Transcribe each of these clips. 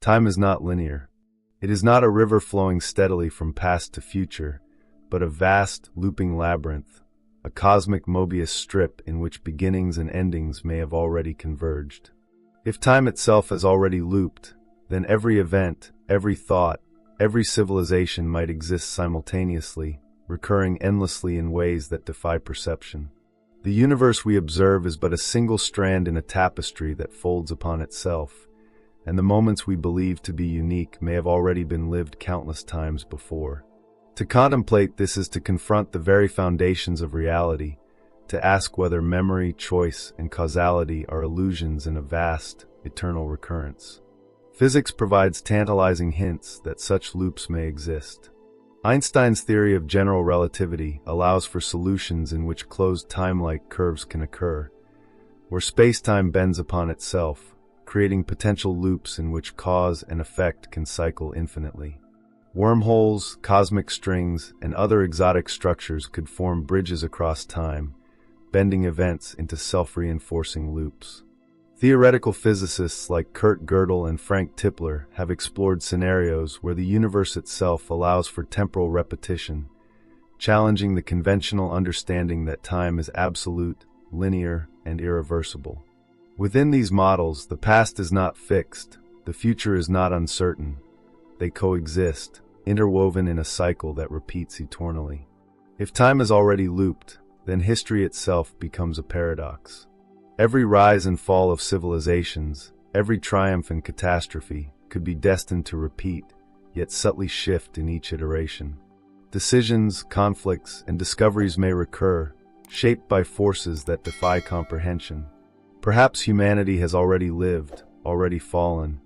Time is not linear. It is not a river flowing steadily from past to future, but a vast, looping labyrinth, a cosmic Mobius strip in which beginnings and endings may have already converged. If time itself has already looped, then every event, every thought, every civilization might exist simultaneously, recurring endlessly in ways that defy perception. The universe we observe is but a single strand in a tapestry that folds upon itself, and the moments we believe to be unique may have already been lived countless times before. To contemplate this is to confront the very foundations of reality, to ask whether memory, choice, and causality are illusions in a vast, eternal recurrence. Physics provides tantalizing hints that such loops may exist. Einstein's theory of general relativity allows for solutions in which closed time-like curves can occur, where space-time bends upon itself, creating potential loops in which cause and effect can cycle infinitely. Wormholes, cosmic strings, and other exotic structures could form bridges across time, bending events into self-reinforcing loops. Theoretical physicists like Kurt Gödel and Frank Tipler have explored scenarios where the universe itself allows for temporal repetition, challenging the conventional understanding that time is absolute, linear, and irreversible. Within these models, the past is not fixed, the future is not uncertain. They coexist, interwoven in a cycle that repeats eternally. If time is already looped, then history itself becomes a paradox. Every rise and fall of civilizations, every triumph and catastrophe, could be destined to repeat, yet subtly shift in each iteration. Decisions, conflicts, and discoveries may recur, shaped by forces that defy comprehension. Perhaps humanity has already lived, already fallen,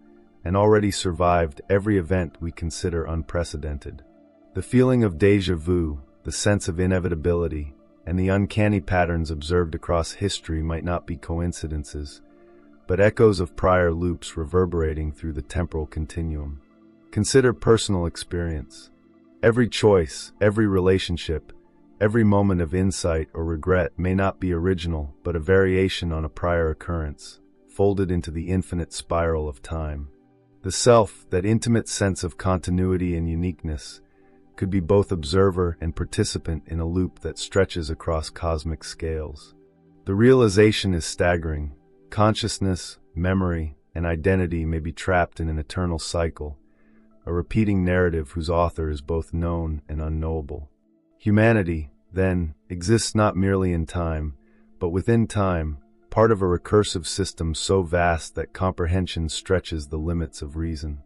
and already survived every event we consider unprecedented. The feeling of déjà vu, the sense of inevitability, and the uncanny patterns observed across history might not be coincidences, but echoes of prior loops reverberating through the temporal continuum. Consider personal experience. Every choice, every relationship, every moment of insight or regret may not be original, but a variation on a prior occurrence, folded into the infinite spiral of time. The self, that intimate sense of continuity and uniqueness, could be both observer and participant in a loop that stretches across cosmic scales. The realization is staggering. Consciousness, memory, and identity may be trapped in an eternal cycle, a repeating narrative whose author is both known and unknowable. Humanity, then, exists not merely in time, but within time, part of a recursive system so vast that comprehension stretches the limits of reason.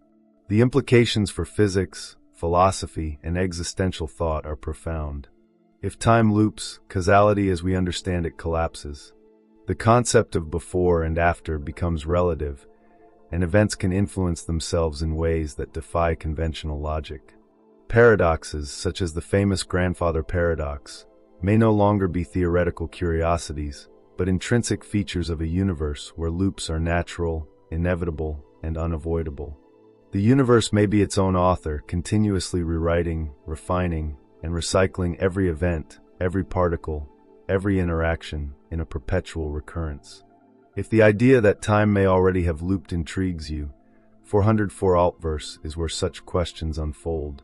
The implications for physics, philosophy, and existential thought are profound. If time loops, causality as we understand it collapses. The concept of before and after becomes relative, and events can influence themselves in ways that defy conventional logic. Paradoxes, such as the famous grandfather paradox, may no longer be theoretical curiosities, but intrinsic features of a universe where loops are natural, inevitable, and unavoidable. The universe may be its own author, continuously rewriting, refining, and recycling every event, every particle, every interaction in a perpetual recurrence. If the idea that time may already have looped intrigues you, 404 Altverse is where such questions unfold.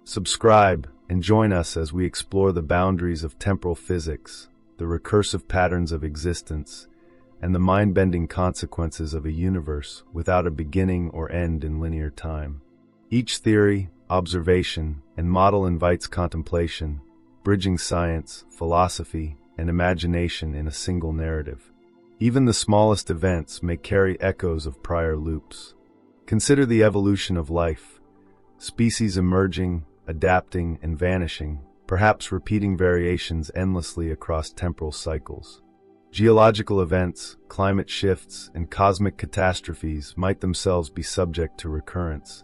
Subscribe and join us as we explore the boundaries of temporal physics, the recursive patterns of existence, and the mind-bending consequences of a universe without a beginning or end in linear time. Each theory, observation, and model invites contemplation, bridging science, philosophy, and imagination in a single narrative. Even the smallest events may carry echoes of prior loops. Consider the evolution of life, species emerging, adapting, and vanishing, perhaps repeating variations endlessly across temporal cycles. Geological events, climate shifts, and cosmic catastrophes might themselves be subject to recurrence,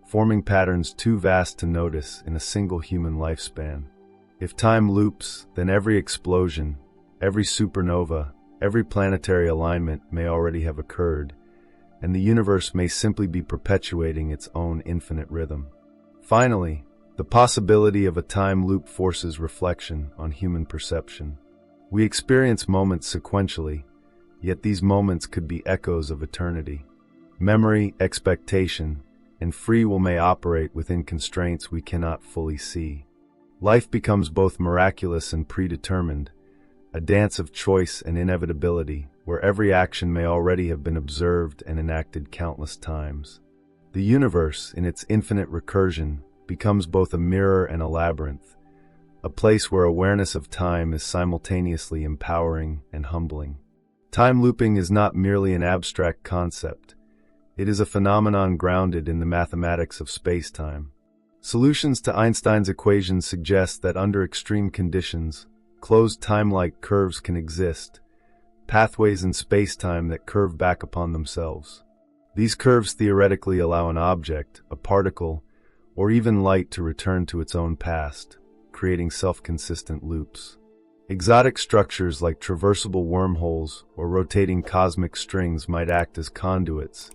forming patterns too vast to notice in a single human lifespan. If time loops, then every explosion, every supernova, every planetary alignment may already have occurred, and the universe may simply be perpetuating its own infinite rhythm. Finally, the possibility of a time loop forces reflection on human perception. We experience moments sequentially, yet these moments could be echoes of eternity. memory, expectation, and free will may operate within constraints we cannot fully see. Life becomes both miraculous and predetermined, a dance of choice and inevitability, where every action may already have been observed and enacted countless times. The universe, in its infinite recursion, becomes both a mirror and a labyrinth, a place where awareness of time is simultaneously empowering and humbling. Time looping is not merely an abstract concept. It is a phenomenon grounded in the mathematics of space-time. Solutions to Einstein's equations suggest that under extreme conditions, closed time-like curves can exist, pathways in space-time that curve back upon themselves. These curves theoretically allow an object, a particle, or even light to return to its own past, creating self-consistent loops. Exotic structures like traversable wormholes or rotating cosmic strings might act as conduits,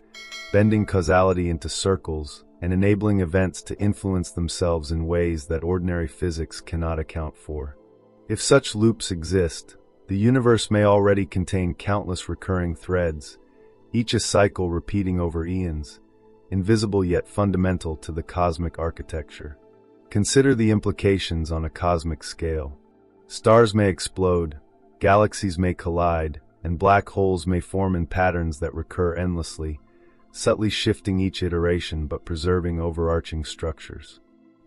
bending causality into circles and enabling events to influence themselves in ways that ordinary physics cannot account for. If such loops exist, the universe may already contain countless recurring threads, each a cycle repeating over eons, invisible yet fundamental to the cosmic architecture. Consider the implications on a cosmic scale. Stars may explode, galaxies may collide, and black holes may form in patterns that recur endlessly, subtly shifting each iteration but preserving overarching structures.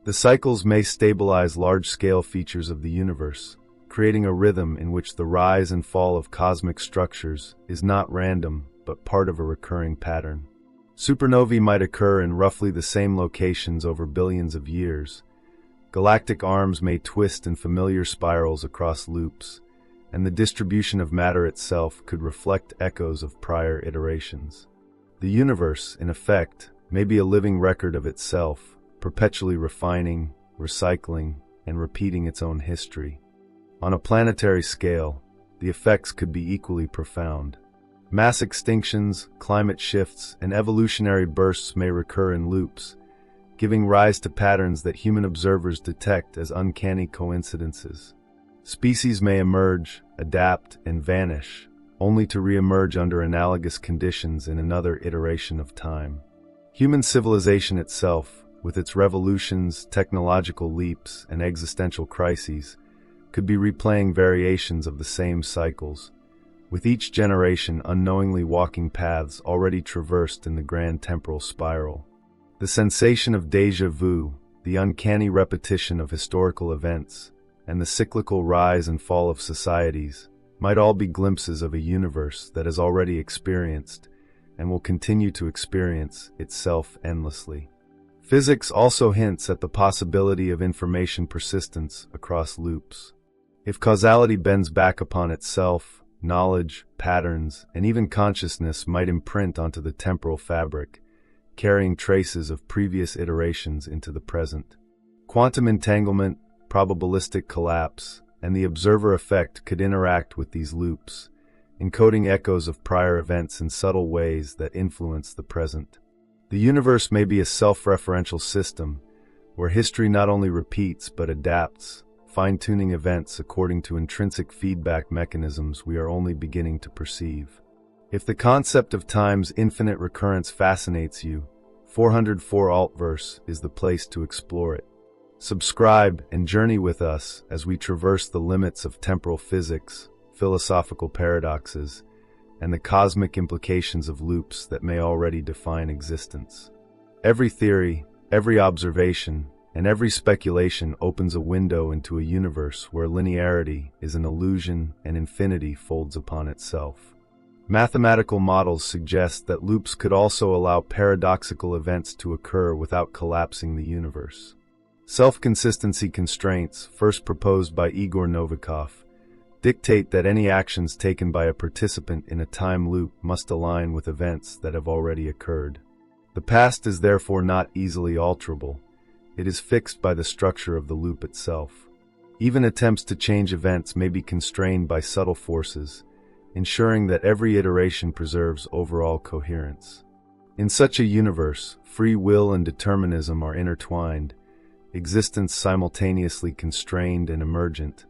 The cycles may stabilize large-scale features of the universe, creating a rhythm in which the rise and fall of cosmic structures is not random but part of a recurring pattern. Supernovae might occur in roughly the same locations over billions of years. Galactic arms may twist in familiar spirals across loops, and the distribution of matter itself could reflect echoes of prior iterations. The universe, in effect, may be a living record of itself, perpetually refining, recycling, and repeating its own history. On a planetary scale, the effects could be equally profound. Mass extinctions, climate shifts, and evolutionary bursts may recur in loops, giving rise to patterns that human observers detect as uncanny coincidences. Species may emerge, adapt, and vanish, only to re-emerge under analogous conditions in another iteration of time. Human civilization itself, with its revolutions, technological leaps, and existential crises, could be replaying variations of the same cycles, with each generation unknowingly walking paths already traversed in the grand temporal spiral. The sensation of déjà vu, the uncanny repetition of historical events, and the cyclical rise and fall of societies might all be glimpses of a universe that has already experienced and will continue to experience itself endlessly. Physics also hints at the possibility of information persistence across loops. If causality bends back upon itself, knowledge, patterns, and even consciousness might imprint onto the temporal fabric, carrying traces of previous iterations into the present. Quantum entanglement, probabilistic collapse, and the observer effect could interact with these loops, encoding echoes of prior events in subtle ways that influence the present. The universe may be a self-referential system, where history not only repeats but adapts, fine-tuning events according to intrinsic feedback mechanisms we are only beginning to perceive. If the concept of time's infinite recurrence fascinates you, 404 Altverse is the place to explore it. Subscribe and journey with us as we traverse the limits of temporal physics, philosophical paradoxes, and the cosmic implications of loops that may already define existence. Every theory, every observation, and every speculation opens a window into a universe where linearity is an illusion and infinity folds upon itself. Mathematical models suggest that loops could also allow paradoxical events to occur without collapsing the universe. Self-consistency constraints, first proposed by Igor Novikov, dictate that any actions taken by a participant in a time loop must align with events that have already occurred. The past is therefore not easily alterable. It is fixed by the structure of the loop itself. Even attempts to change events may be constrained by subtle forces, ensuring that every iteration preserves overall coherence. In such a universe, free will and determinism are intertwined, existence simultaneously constrained and emergent,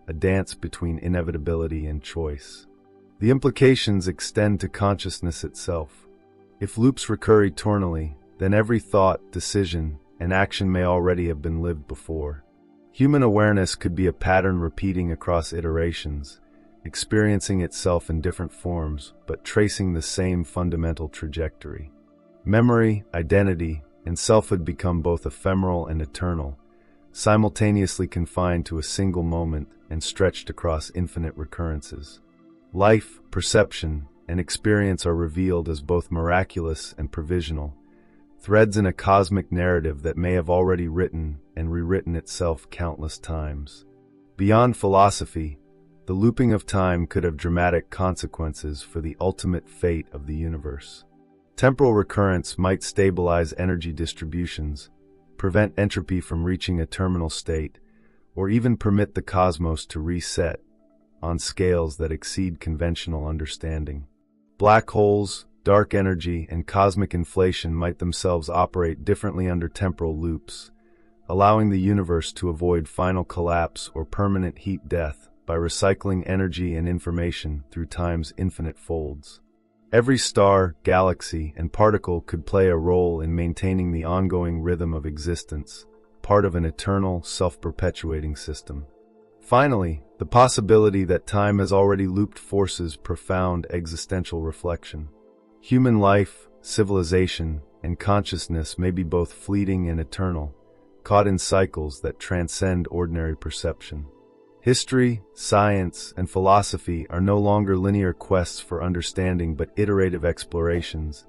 a dance between inevitability and choice. The implications extend to consciousness itself. If loops recur eternally, then every thought, decision, and action may already have been lived before. Human awareness could be a pattern repeating across iterations, experiencing itself in different forms, but tracing the same fundamental trajectory. Memory, identity, and selfhood become both ephemeral and eternal, simultaneously confined to a single moment and stretched across infinite recurrences. Life, perception, and experience are revealed as both miraculous and provisional, threads in a cosmic narrative that may have already written and rewritten itself countless times. Beyond philosophy, the looping of time could have dramatic consequences for the ultimate fate of the universe. Temporal recurrence might stabilize energy distributions, prevent entropy from reaching a terminal state, or even permit the cosmos to reset on scales that exceed conventional understanding. Black holes, dark energy, and cosmic inflation might themselves operate differently under temporal loops, allowing the universe to avoid final collapse or permanent heat death by recycling energy and information through time's infinite folds. Every star, galaxy, and particle could play a role in maintaining the ongoing rhythm of existence, part of an eternal, self-perpetuating system. Finally, the possibility that time has already looped forces profound existential reflection. Human life, civilization, and consciousness may be both fleeting and eternal, caught in cycles that transcend ordinary perception. History, science, and philosophy are no longer linear quests for understanding but iterative explorations,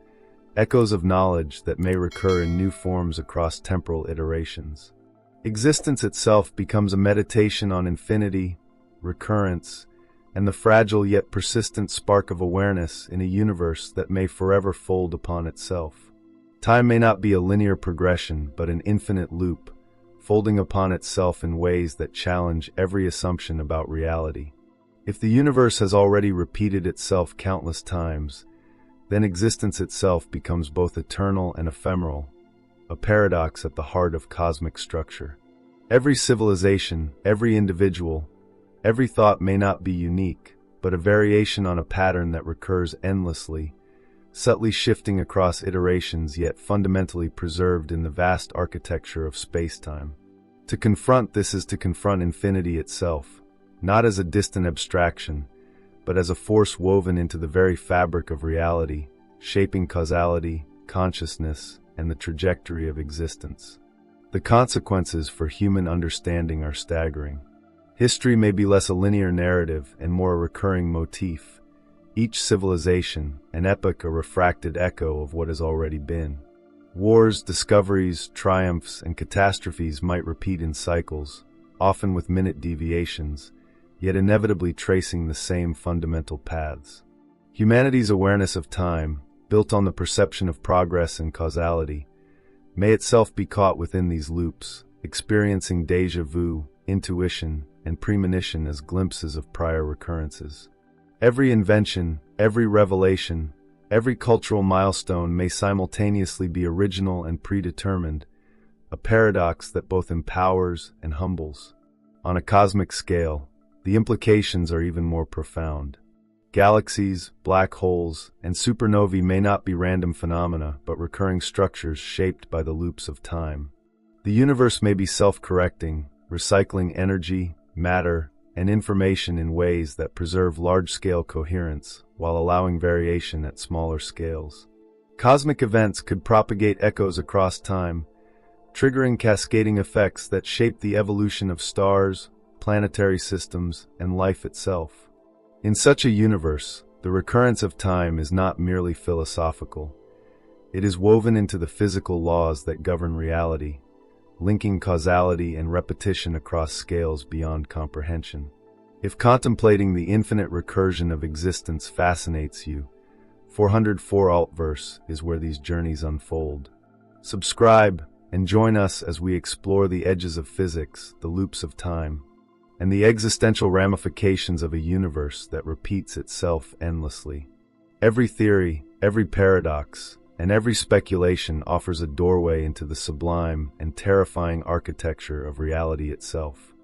echoes of knowledge that may recur in new forms across temporal iterations. Existence itself becomes a meditation on infinity, recurrence, and the fragile yet persistent spark of awareness in a universe that may forever fold upon itself. Time may not be a linear progression but an infinite loop, folding upon itself in ways that challenge every assumption about reality. If the universe has already repeated itself countless times, then existence itself becomes both eternal and ephemeral, a paradox at the heart of cosmic structure. Every civilization, every individual, every thought may not be unique, but a variation on a pattern that recurs endlessly, subtly shifting across iterations yet fundamentally preserved in the vast architecture of space-time. To confront this is to confront infinity itself, not as a distant abstraction, but as a force woven into the very fabric of reality, shaping causality, consciousness, and the trajectory of existence. The consequences for human understanding are staggering. History may be less a linear narrative and more a recurring motif, each civilization, an epoch, a refracted echo of what has already been. Wars, discoveries, triumphs, and catastrophes might repeat in cycles, often with minute deviations, yet inevitably tracing the same fundamental paths. Humanity's awareness of time, built on the perception of progress and causality, may itself be caught within these loops, experiencing déjà vu, intuition, and premonition as glimpses of prior recurrences. Every invention, every revelation, every cultural milestone may simultaneously be original and predetermined, a paradox that both empowers and humbles. On a cosmic scale, the implications are even more profound. Galaxies, black holes, and supernovae may not be random phenomena, but recurring structures shaped by the loops of time. The universe may be self-correcting, recycling energy, matter, and information in ways that preserve large-scale coherence while allowing variation at smaller scales. Cosmic events could propagate echoes across time, triggering cascading effects that shape the evolution of stars, planetary systems, and life itself. In such a universe, the recurrence of time is not merely philosophical. It is woven into the physical laws that govern reality, linking causality and repetition across scales beyond comprehension. If contemplating the infinite recursion of existence fascinates you, 404 Altverse is where these journeys unfold. Subscribe and join us as we explore the edges of physics, the loops of time, and the existential ramifications of a universe that repeats itself endlessly. Every theory, every paradox, and every speculation offers a doorway into the sublime and terrifying architecture of reality itself.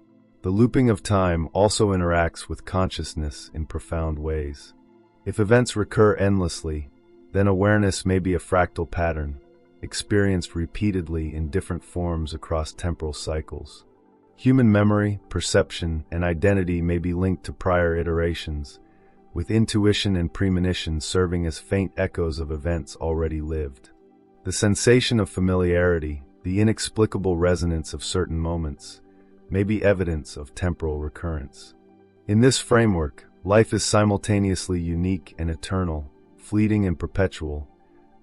The looping of time also interacts with consciousness in profound ways. If events recur endlessly, then awareness may be a fractal pattern, experienced repeatedly in different forms across temporal cycles. Human memory, perception, and identity may be linked to prior iterations, with intuition and premonition serving as faint echoes of events already lived. The sensation of familiarity, the inexplicable resonance of certain moments, may be evidence of temporal recurrence. In this framework, life is simultaneously unique and eternal, fleeting and perpetual,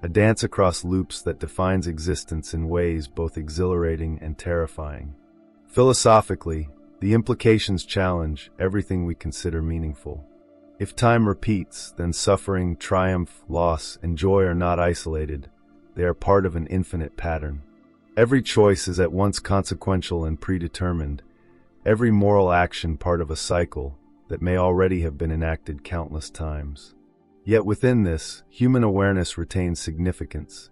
a dance across loops that defines existence in ways both exhilarating and terrifying. Philosophically, the implications challenge everything we consider meaningful. If time repeats, then suffering, triumph, loss, and joy are not isolated. They are part of an infinite pattern. Every choice is at once consequential and predetermined, every moral action part of a cycle that may already have been enacted countless times. Yet within this, human awareness retains significance.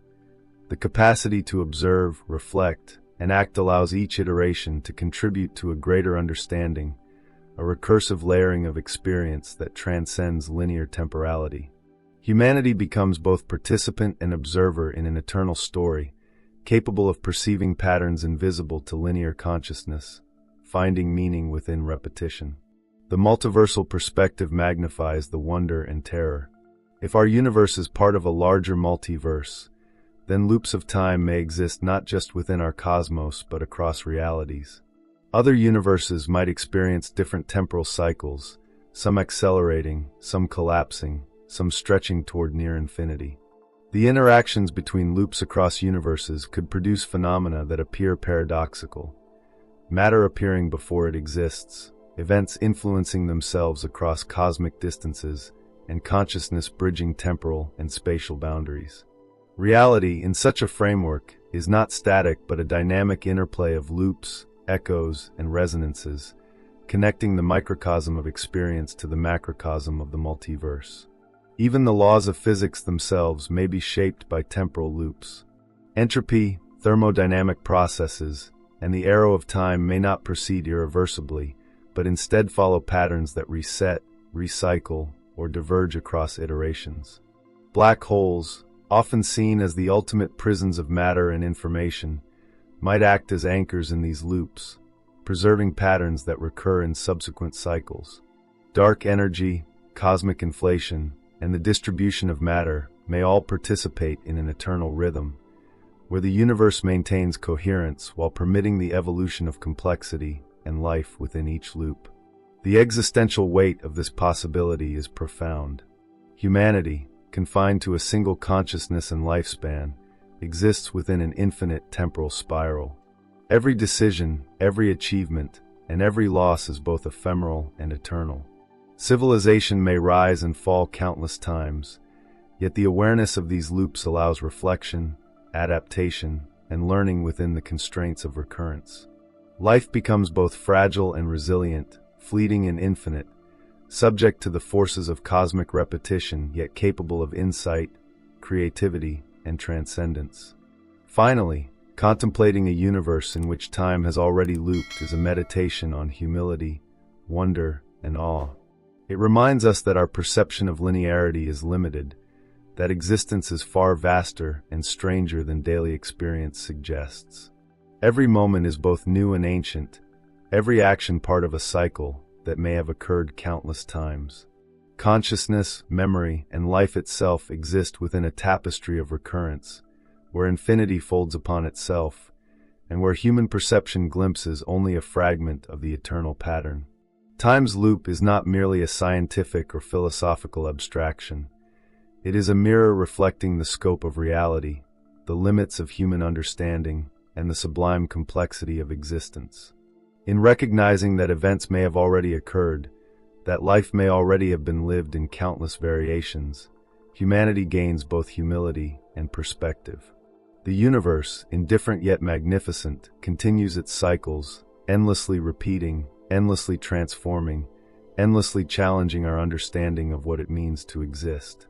The capacity to observe, reflect, and act allows each iteration to contribute to a greater understanding, a recursive layering of experience that transcends linear temporality. Humanity becomes both participant and observer in an eternal story, capable of perceiving patterns invisible to linear consciousness, finding meaning within repetition. The multiversal perspective magnifies the wonder and terror. If our universe is part of a larger multiverse, then loops of time may exist not just within our cosmos but across realities. Other universes might experience different temporal cycles, some accelerating, some collapsing, some stretching toward near infinity. The interactions between loops across universes could produce phenomena that appear paradoxical. Matter appearing before it exists, events influencing themselves across cosmic distances, and consciousness bridging temporal and spatial boundaries. Reality, in such a framework, is not static but a dynamic interplay of loops, echoes, and resonances, connecting the microcosm of experience to the macrocosm of the multiverse. Even the laws of physics themselves may be shaped by temporal loops. Entropy, thermodynamic processes, and the arrow of time may not proceed irreversibly, but instead follow patterns that reset, recycle, or diverge across iterations. Black holes, often seen as the ultimate prisons of matter and information, might act as anchors in these loops, preserving patterns that recur in subsequent cycles. Dark energy, cosmic inflation, and the distribution of matter may all participate in an eternal rhythm, where the universe maintains coherence while permitting the evolution of complexity and life within each loop. The existential weight of this possibility is profound. Humanity, confined to a single consciousness and lifespan, exists within an infinite temporal spiral. Every decision, every achievement, and every loss is both ephemeral and eternal. Civilization may rise and fall countless times, yet the awareness of these loops allows reflection, adaptation, and learning within the constraints of recurrence. Life becomes both fragile and resilient, fleeting and infinite, subject to the forces of cosmic repetition, yet capable of insight, creativity, and transcendence. Finally, contemplating a universe in which time has already looped is a meditation on humility, wonder, and awe. It reminds us that our perception of linearity is limited, that existence is far vaster and stranger than daily experience suggests. Every moment is both new and ancient, every action part of a cycle that may have occurred countless times. Consciousness, memory, and life itself exist within a tapestry of recurrence, where infinity folds upon itself, and where human perception glimpses only a fragment of the eternal pattern. Time's loop is not merely a scientific or philosophical abstraction. It is a mirror reflecting the scope of reality, the limits of human understanding, and the sublime complexity of existence. In recognizing that events may have already occurred, that life may already have been lived in countless variations, humanity gains both humility and perspective. The universe, indifferent yet magnificent, continues its cycles, endlessly repeating, endlessly transforming, endlessly challenging our understanding of what it means to exist.